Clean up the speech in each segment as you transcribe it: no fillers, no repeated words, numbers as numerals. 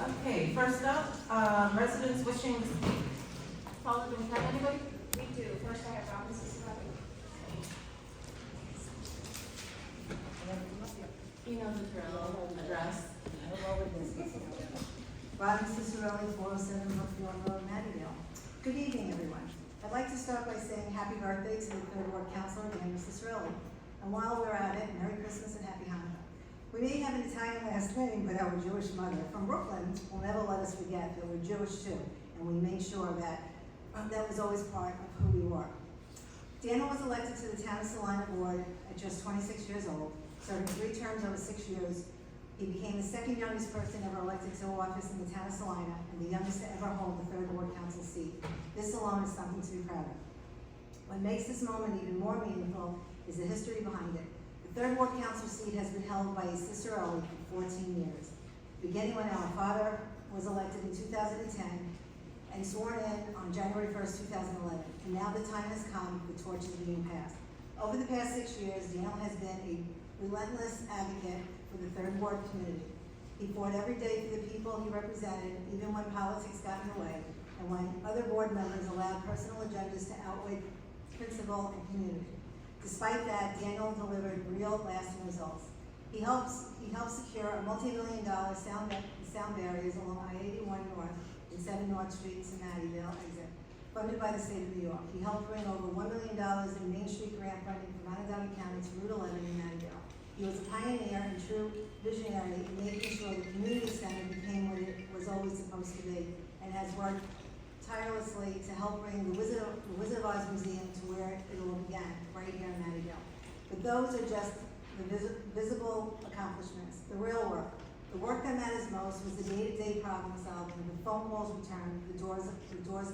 Okay, first up, residents wishing to speak. Paula, do we have anybody? We do. First, I have Mrs. Levy. You know the drill, address. Robin Cicerelli, 407 Brookfield Road, Mattydale. Good evening, everyone. I'd like to start by saying happy birthday to the Third Ward Councilor, Daniel Cicerelli. And while we're at it, Merry Christmas and Happy Hanukkah. We may have an Italian last name, but our Jewish mother from Brooklyn will never let us forget that we're Jewish too, and we made sure that that was always part of who we were. Daniel was elected to the Town of Salina Board at just 26 years old, serving 3 terms over 6 years. He became the second youngest person ever elected to office in the Town of Salina, and the youngest to ever hold the Third Ward Council seat. This alone is something to be proud of. What makes this moment even more meaningful is the history behind it. The Third Ward Council seat has been held by Cicerelli for 14 years, beginning when our father was elected in 2010 and sworn in on January 1st, 2011. And now the time has come, the torch is being passed. Over the past 6 years, Daniel has been a relentless advocate for the Third Ward community. He fought every day for the people he represented, even when politics got in the way, and when other board members allowed personal agendas to outweigh principle and community. Despite that, Daniel delivered real, lasting results. He helped secure a multi-million-dollar sound barriers along I-81 North and 7 North Street to Mattydale exit, funded by the state of New York. He helped bring over $1 million in Main Street grant funding from Onondaga County to Route 11 in Mattydale. He was a pioneer and true visionary in making sure the community center became what it was always supposed to be, and has worked tirelessly to help bring the Wizard of Oz Museum to where it all began, right here in Mattydale. But those are just the visible accomplishments, the real work. The work that matters most was the day-to-day problem solving, the phone calls returned, the doors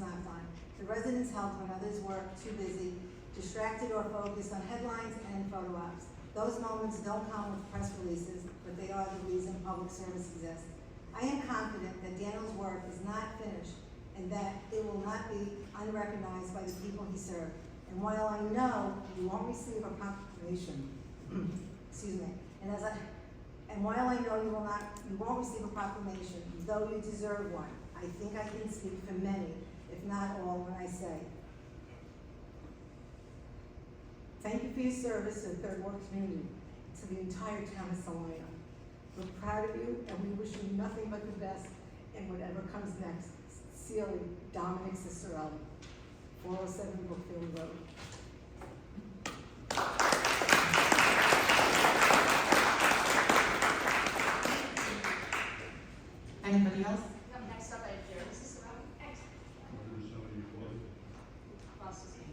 knocked on. The residents helped when others were too busy, distracted or focused on headlines and photo ops. Those moments don't come with press releases, but they are the reason public service exists. I am confident that Daniel's work is not finished and that it will not be unrecognized by the people he served. And while I know you won't receive a proclamation, excuse me, and while I know you won't receive a proclamation, though you deserve one, I think I can speak for many, if not all, when I say, thank you for your service to the Third Ward community, to the entire town of Salina. We're proud of you, and we wish you nothing but the best in whatever comes next. Sincerely, Dominic Cicerelli, 407 Brookfield Road. Anybody else? Next up, I have Jerry Cicerelli. Across his name.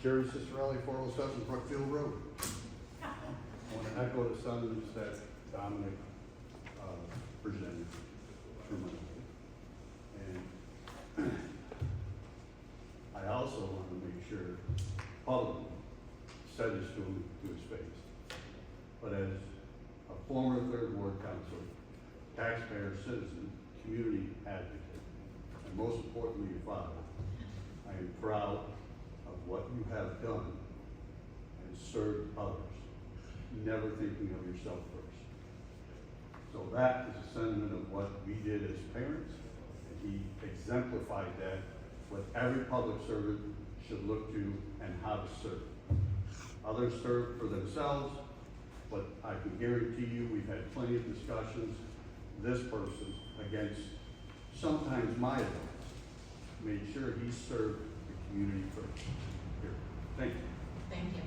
Jerry Cicerelli, 407 Brookfield Road. I want to echo the sentiments that Dominic presented tremendously. And I also want to make sure publicly said this to him to his face. But as a former Third Ward councilor, taxpayer, citizen, community advocate, and most importantly, your father, I am proud of what you have done and served others, never thinking of yourself first. So that is a sentiment of what we did as parents, and he exemplified that, what every public servant should look to and how to serve. Others serve for themselves, but I can guarantee you we've had plenty of discussions. This person, against sometimes my advice, made sure he served the community first. Here. Thank you. Thank you.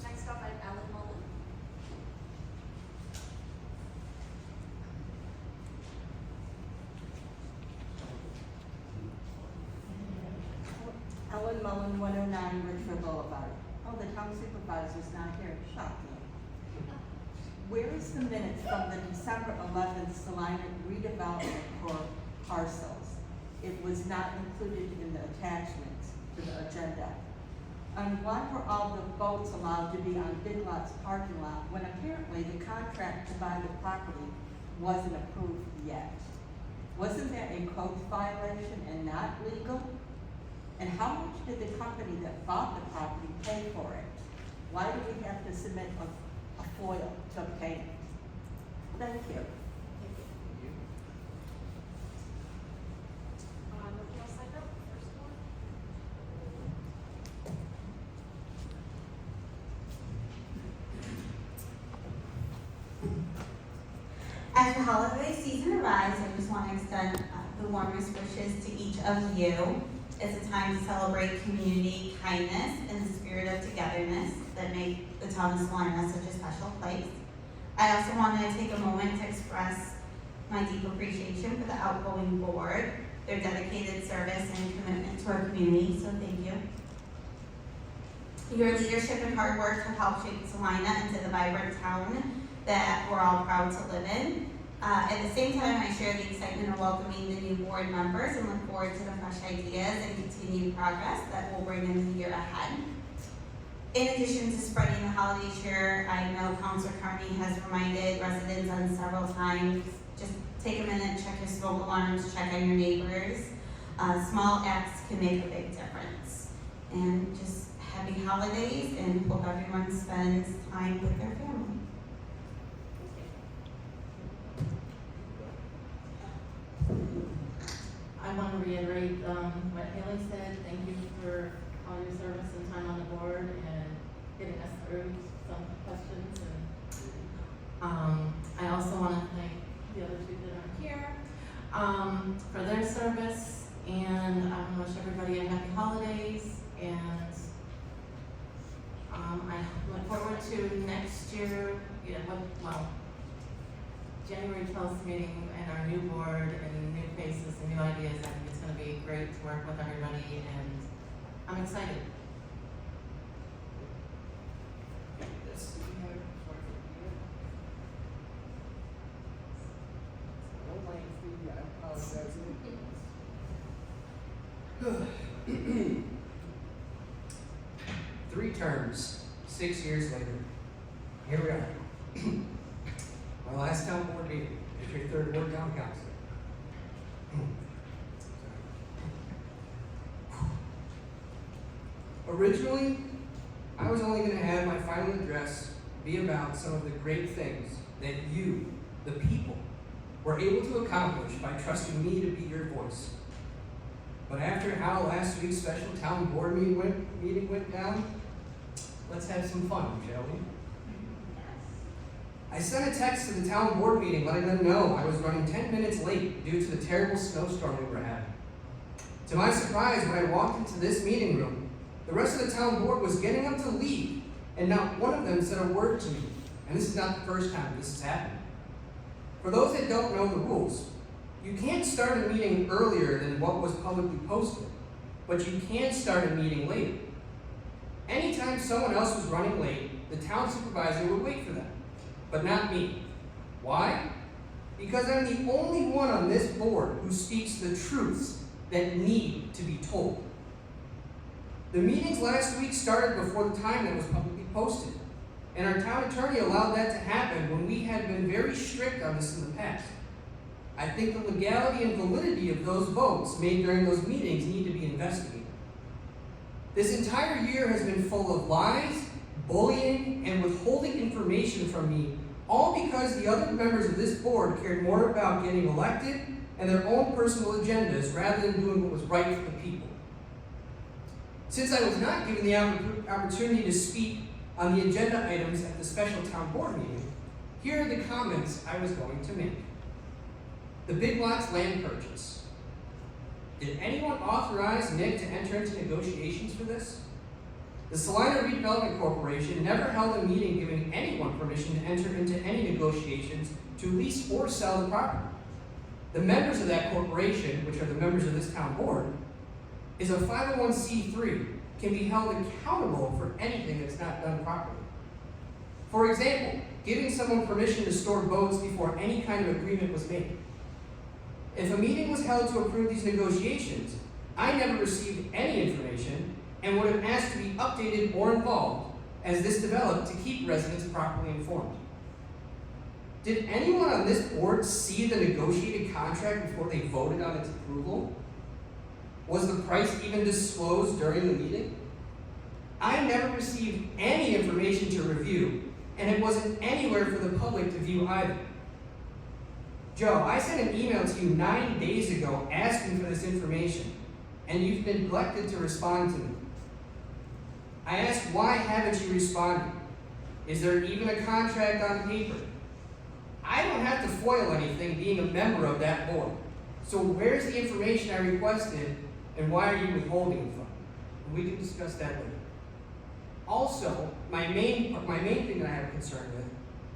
Next up, I have Alan Mullen. Ellen Mullen, 109 Richford Boulevard. Oh, the town supervisor's not here. Shocking. Where is the minutes from the December 11th Salina redevelopment for parcels? It was not included in the attachments to the agenda. And why were all the votes allowed to be on Big Lots parking lot when apparently the contract to buy the property wasn't approved yet? Wasn't that a code violation and not legal? And how much did the company that bought the property pay for it? Why do we have to submit a FOIL to obtain it? Thank you. Nobody else signed up? First one? As the holiday season arrives, I just want to extend the warmest wishes to each of you. It's a time to celebrate community kindness and the spirit of togetherness that make the town of Salina such a special place. I also want to take a moment to express my deep appreciation for the outgoing board, their dedicated service and commitment to our community, so thank you. Your leadership and hard work have helped shape Salina into the vibrant town that we're all proud to live in. At the same time, I share the excitement of welcoming the new board members and look forward to the fresh ideas and continued progress that we'll bring in the year ahead. In addition to spreading the holiday cheer, I know Councilor Carney has reminded residents on several times, just take a minute, check your smoke alarms, check on your neighbors. Small acts can make a big difference. And just happy holidays and hope everyone spends time with their family. I want to reiterate what Haley said. Thank you for all your service and time on the board and getting us through some questions. And I also want to thank the other two that aren't here for their service. And I want to wish everybody a happy holidays. And I look forward to next year. January 12th meeting and our new board and new faces and new ideas. I think it's going to be great to work with everybody, and I'm excited. Three terms, 6 years later. Here we are. My last town board meeting is your third ward town council. Originally, I was only going to have my final address be about some of the great things that you, the people, were able to accomplish by trusting me to be your voice. But after how last week's special town board meeting went down, let's have some fun, shall we? I sent a text to the town board meeting letting them know I was running 10 minutes late due to the terrible snowstorm we were having. To my surprise, when I walked into this meeting room, the rest of the town board was getting up to leave, and not one of them said a word to me. And this is not the first time this has happened. For those that don't know the rules, you can't start a meeting earlier than what was publicly posted, but you can start a meeting later. Anytime someone else was running late, the town supervisor would wait for them. But not me. Why? Because I'm the only one on this board who speaks the truths that need to be told. The meetings last week started before the time that was publicly posted, and our town attorney allowed that to happen when we had been very strict on this in the past. I think the legality and validity of those votes made during those meetings need to be investigated. This entire year has been full of lies, bullying, and withholding information from me, all because the other members of this board cared more about getting elected and their own personal agendas rather than doing what was right for the people. Since I was not given the opportunity to speak on the agenda items at the special town board meeting, here are the comments I was going to make. The Big Lots land purchase. Did anyone authorize Nick to enter into negotiations for this? The Salina Redevelopment Corporation never held a meeting giving anyone permission to enter into any negotiations to lease or sell the property. The members of that corporation, which are the members of this town board, is a 501c3, can be held accountable for anything that's not done properly. For example, giving someone permission to store boats before any kind of agreement was made. If a meeting was held to approve these negotiations, I never received any information and would have asked to be updated or involved as this developed to keep residents properly informed. Did anyone on this board see the negotiated contract before they voted on its approval? Was the price even disclosed during the meeting? I never received any information to review, and it wasn't anywhere for the public to view either. Joe, I sent an email to you 9 days ago asking for this information, and you've neglected to respond to me. I asked, why haven't you responded? Is there even a contract on paper? I don't have to foil anything being a member of that board. So where's the information I requested, and why are you withholding it from me? We can discuss that later. Also, my main thing that I have a concern with,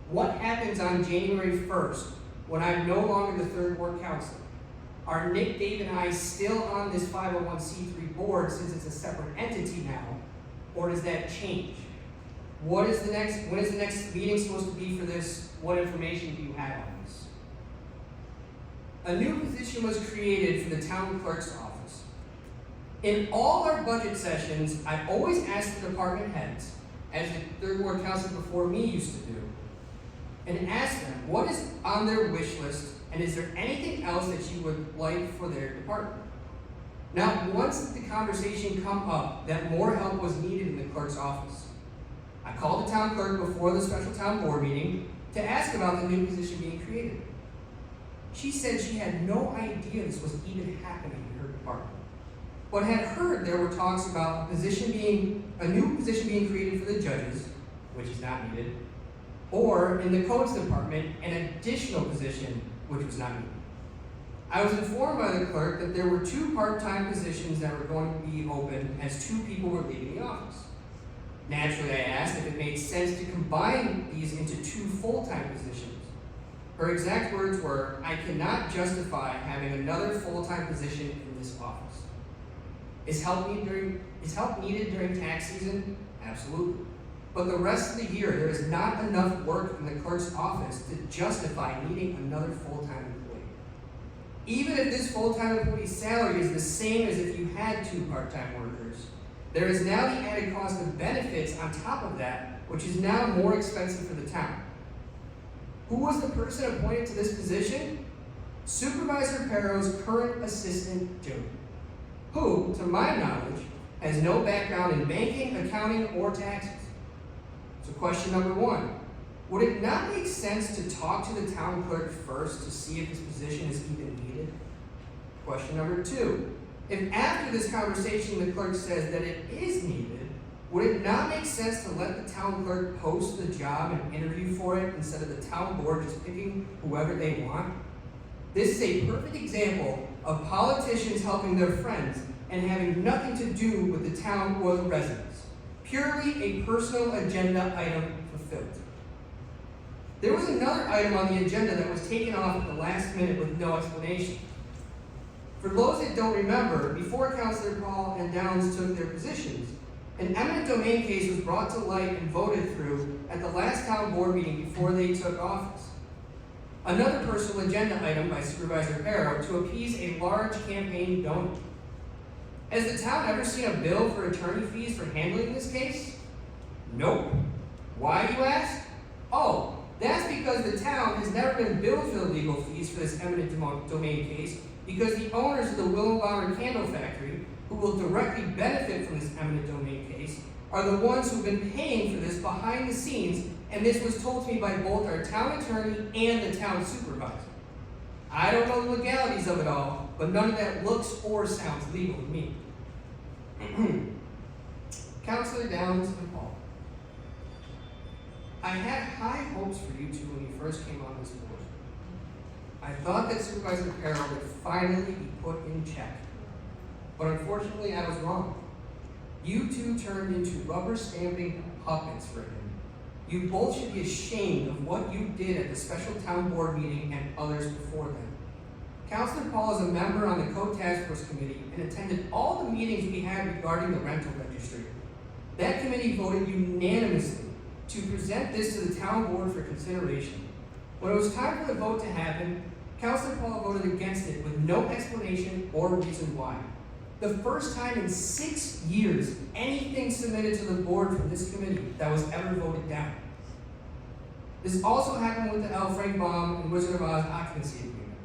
what happens on January 1st when I'm no longer the third ward councilor? Are Nick, Dave, and I still on this 501c3 board since it's a separate entity now, or does that change? When is the next meeting supposed to be for this? What information do you have on this? A new position was created for the town clerk's office. In all our budget sessions, I always ask the department heads, as the third ward council before me used to do, and ask them what is on their wish list, and is there anything else that you would like for their department? Now, once the conversation come up that more help was needed in the clerk's office, I called the town clerk before the special town board meeting to ask about the new position being created. She said she had no idea this was even happening in her department, but had heard there were talks about a new position being created for the judges, which is not needed, or in the codes department, an additional position, which was not needed. I was informed by the clerk that there were 2 part-time positions that were going to be open as 2 people were leaving the office. Naturally, I asked if it made sense to combine these into 2 full-time positions. Her exact words were, "I cannot justify having another full-time position in this office." Is help needed during tax season? Absolutely. But the rest of the year, there is not enough work in the clerk's office to justify needing another full-time employee. Even if this full-time employee's salary is the same as if you had 2 part-time workers, there is now the added cost of benefits on top of that, which is now more expensive for the town. Who was the person appointed to this position? Supervisor Perro's current assistant, Jody, who, to my knowledge, has no background in banking, accounting, or taxes. So question number 1, would it not make sense to talk to the town clerk first to see if this position is even needed? Question number 2, if after this conversation the clerk says that it is needed, would it not make sense to let the town clerk post the job and interview for it instead of the town board just picking whoever they want? This is a perfect example of politicians helping their friends and having nothing to do with the town or the residents. Purely a personal agenda item fulfilled. There was another item on the agenda that was taken off at the last minute with no explanation. For those that don't remember, before Councilor Paul and Downs took their positions, an eminent domain case was brought to light and voted through at the last town board meeting before they took office. Another personal agenda item by Supervisor Perro to appease a large campaign donor. Has the town ever seen a bill for attorney fees for handling this case? Nope. Why, you ask? Oh, that's because the town has never been billed for the legal fees for this eminent domain case because the owners of the Willenbauer Candle Factory, who will directly benefit from this eminent domain case, are the ones who've been paying for this behind the scenes, and this was told to me by both our town attorney and the town supervisor. I don't know the legalities of it all, but none of that looks or sounds legal to me. Councilor Downs and Paul, I had high hopes for you two when you first came on this board. I thought that Supervisor Perro would finally be put in check, but unfortunately I was wrong. You two turned into rubber stamping puppets for him. You both should be ashamed of what you did at the special town board meeting and others before them. Councilor Paul is a member on the Code Task Force Committee and attended all the meetings we had regarding the rental registry. That committee voted unanimously to present this to the town board for consideration. When it was time for the vote to happen, Councilor Paul voted against it with no explanation or reason why. The first time in 6 years anything submitted to the board from this committee that was ever voted down. This also happened with the L. Frank Baum and Wizard of Oz occupancy agreement.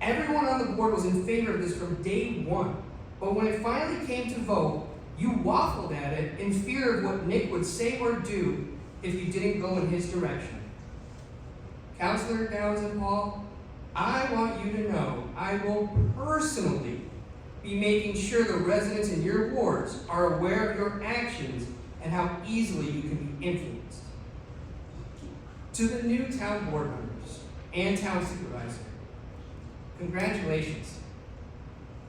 Everyone on the board was in favor of this from day one, but when it finally came to vote, you waffled at it in fear of what Nick would say or do if you didn't go in his direction. Councilor Downs and Paul, I want you to know I will personally be making sure the residents in your wards are aware of your actions and how easily you can be influenced. To the new town board members and town supervisor, congratulations.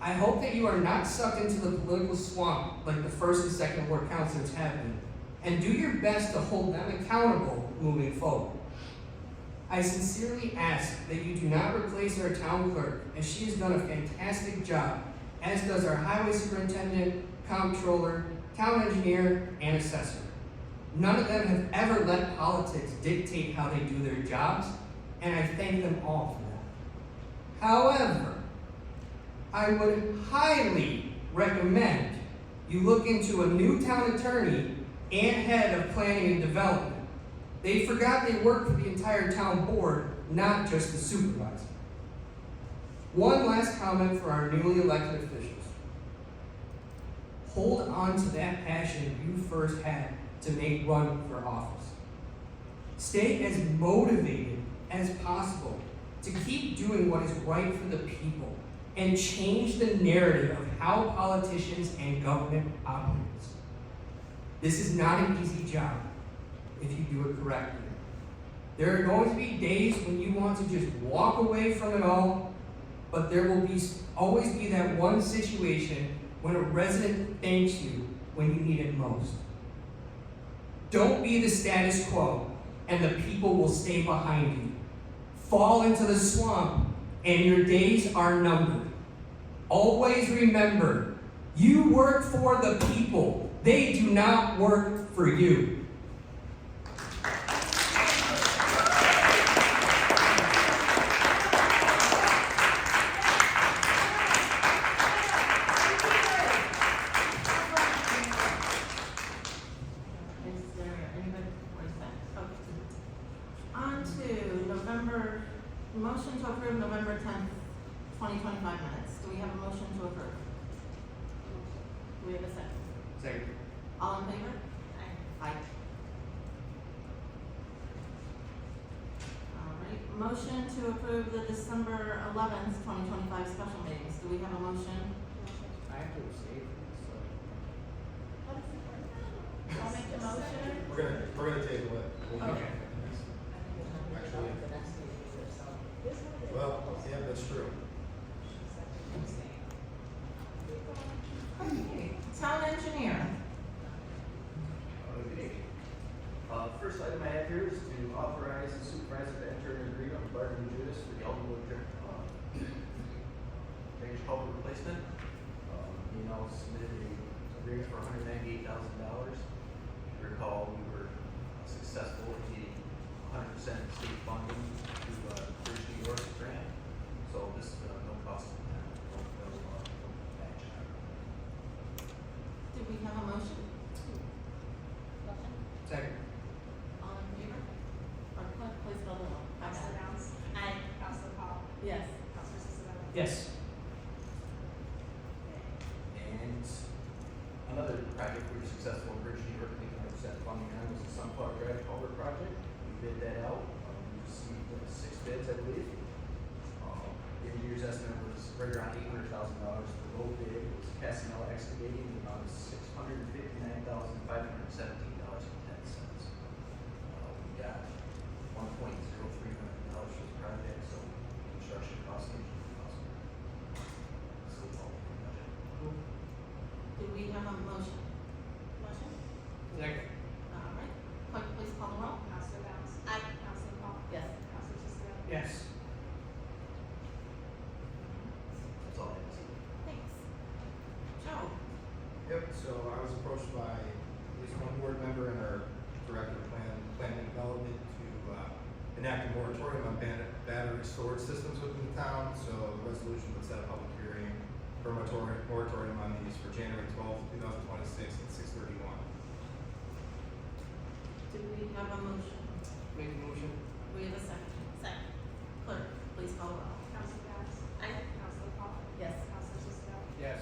I hope that you are not sucked into the political swamp like the first and second ward councilors have been, and do your best to hold them accountable moving forward. I sincerely ask that you do not replace our town clerk, as she has done a fantastic job, as does our highway superintendent, comptroller, town engineer, and assessor. None of them have ever let politics dictate how they do their jobs, and I thank them all for that. However, I would highly recommend you look into a new town attorney and head of planning and development. They forgot they work for the entire town board, not just the supervisor. One last comment for our newly elected officials. Hold on to that passion you first had to make run for office. Stay as motivated as possible to keep doing what is right for the people and change the narrative of how politicians and government operates. This is not an easy job if you do it correctly. There are going to be days when you want to just walk away from it all, but there will always be that one situation when a resident thanks you when you need it most. Don't be the status quo, and the people will stay behind you. Fall into the swamp, and your days are numbered. Always remember, you work for the people. They do not work for you. Is there anybody before we start? Okay. On to November, motion to approve November 10th, 2025 minutes. Do we have a motion to approve? Do we have a second? Second. All in favor? Aye. All right, motion to approve the December 11th, 2025 special meetings. Do we have a motion? I have to abstain from this, so. I'll make the motion. We're gonna table it. We'll Okay. Actually, well, yeah, that's true. Okay, town engineer. Good evening. First item I have here is to authorize the supervisor to enter an agreement with Barton and Judas for the Eldenwood drainage culvert replacement. He now submitted an agreement for $198,000. If you recall, we were successful in getting 100% state funding through Bridge New York grant. So this is no cost, no match. Do we have a motion? Second. All in favor? Or clerk, please call the roll. Counselor Downs? Aye. Counselor Paul? Yes. Counselor Sisseton? Yes. And another project we were successful in Bridge New York, getting 100% funding on was the Sunflower Drive culvert project. We bid that out. We received 6 bids, I believe. The engineer's estimate was right around $800,000. The low bid was Casanella Excavating, the amount of $659,517.10. We got $1.03 million for this project, so construction costs, engineering costs. Still all in the budget. Do we have a motion? Motion? Second. All right, clerk, please call the roll. Counselor Downs? Aye. Counselor Paul? Yes. Counselor Sisseton? Yes. That's all I have to say. Thanks. Joe? Yep, so I was approached by at least one board member and our director of planning and development to enact a moratorium on battery storage systems within the town. So the resolution would set a public hearing for a moratorium on these for January 12th, 2026 at 6:31. Do we have a motion? Make a motion. Do we have a second? Second. Clerk, please call the roll. Council Bass? Aye. Council Paul? Yes. Council Sisdale? Yes.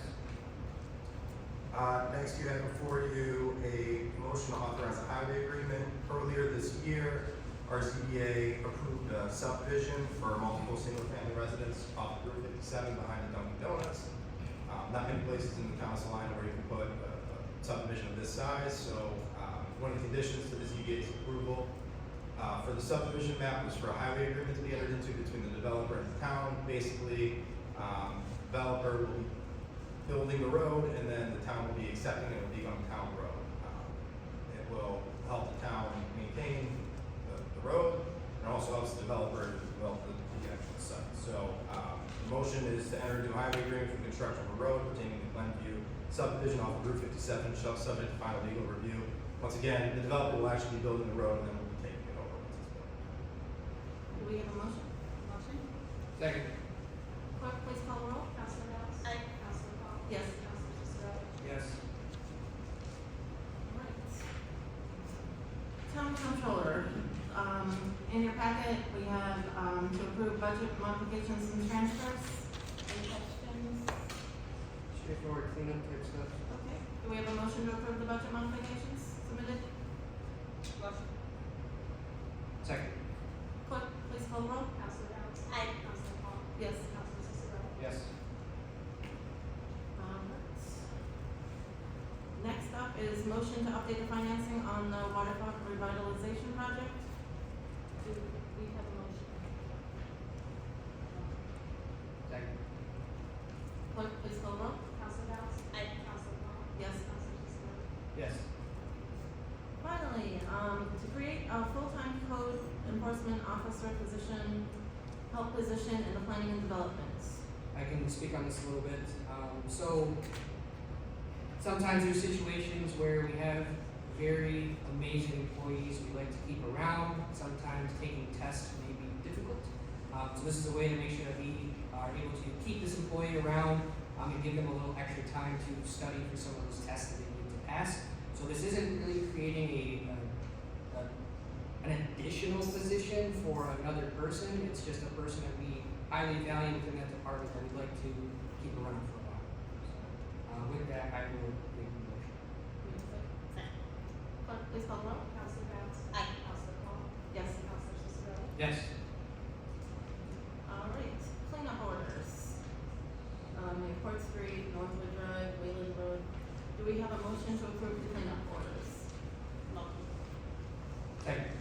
Next, you have before you a motion to authorize a highway agreement. Earlier this year, our ZBA approved a subdivision for multiple single-family residents off of Route 57 behind the Dunkin' Donuts. Not many places in the town of Salina where you can put a subdivision of this size, so one of the conditions to the ZBA's approval for the subdivision map was for a highway agreement to be entered into between the developer and the town. Basically, developer will be building the road, and then the town will be accepting it, will be on town road. It will help the town maintain the road, and also helps the developer to develop the actual site. So, the motion is to enter into a highway agreement for the construction of a road pertaining to Glenview subdivision off of Route 57, shall subject to final legal review. Once again, the developer will actually be building the road, and then we'll be taking it over once it's built. Do we have a motion? Motion? Second. Clerk, please call the roll. Council Bass? Aye. Council Paul? Yes. Council Sisdale? Yes. Right. Town controller, in your packet, we have, to approve budget modifications and transfers. Any questions? Straightforward cleanup type stuff. Okay, do we have a motion to approve the budget modifications submitted? Motion. Second. Clerk, please call the roll. Council Bass? Aye. Council Paul? Yes. Council Sisdale? Yes. Next up is motion to update the financing on the waterfront revitalization project. Do we have a motion? Second. Clerk, please call the roll. Council Bass? Aye. Council Paul? Yes. Council Sisdale? Yes. Finally, to create a full-time code enforcement officer position, help position in the planning and development. I can speak on this a little bit. So sometimes there's situations where we have very amazing employees we like to keep around. Sometimes taking tests may be difficult. So this is a way to make sure that we are able to keep this employee around and give them a little extra time to study for some of those tests that they need to pass. So this isn't really creating an additional position for another person. It's just a person that we highly value within that department that we'd like to keep around for a while. So, with that, I will make the motion. Do we have a second? Clerk, please call the roll. Council Bass? Aye. Council Paul? Yes. Council Sisdale? Yes. All right, cleanup orders. We have Court Street, Northwood Drive, Wayland Road. Do we have a motion to approve the cleanup orders? Motion. Second.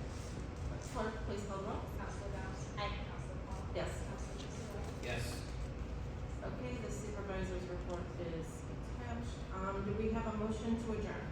Clerk, please call the roll. Council Bass? Aye. Council Paul? Yes. Council Sisdale? Yes. Okay, the supervisor's report is attached. Do we have a motion to adjourn?